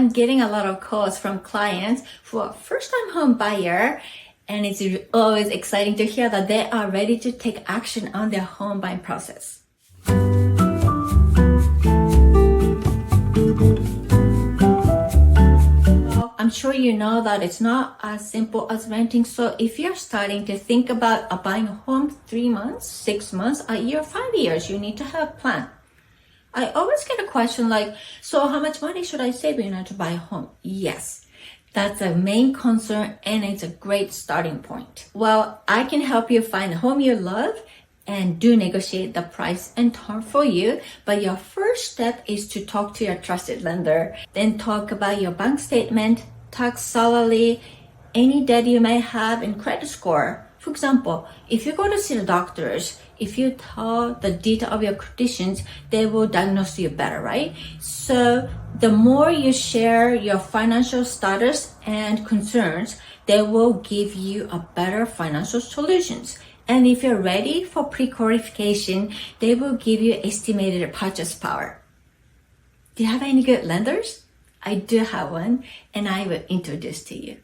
I'm getting a lot of calls from clients who are first-time home buyer, and it's always exciting to hear that they are ready to take action on their home buying process. I'm sure you know that it's not as simple as renting. So if you're starting to think about buying a home 3 months, 6 months, a year, 5 years, you need to have a plan. I always get a question like, so how much money should I save in order to buy a home? Yes, that's a main concern, and it's a great starting point. Well, I can help you find a home you love and do negotiate the price and term for you. But your first step is to talk to your trusted lender. Then talk about your bank statement, tax, salary, any debt you may have, and credit score. For example, if you go to see the doctors, if you tell the detail of your conditions, they will diagnose you better, right? So the more you share your financial status and concerns, they will give you a better financial solutions. And if you're ready for pre-qualification, they will give you estimated purchase power. Do you have any good lenders? I do have one, and I will introduce to you.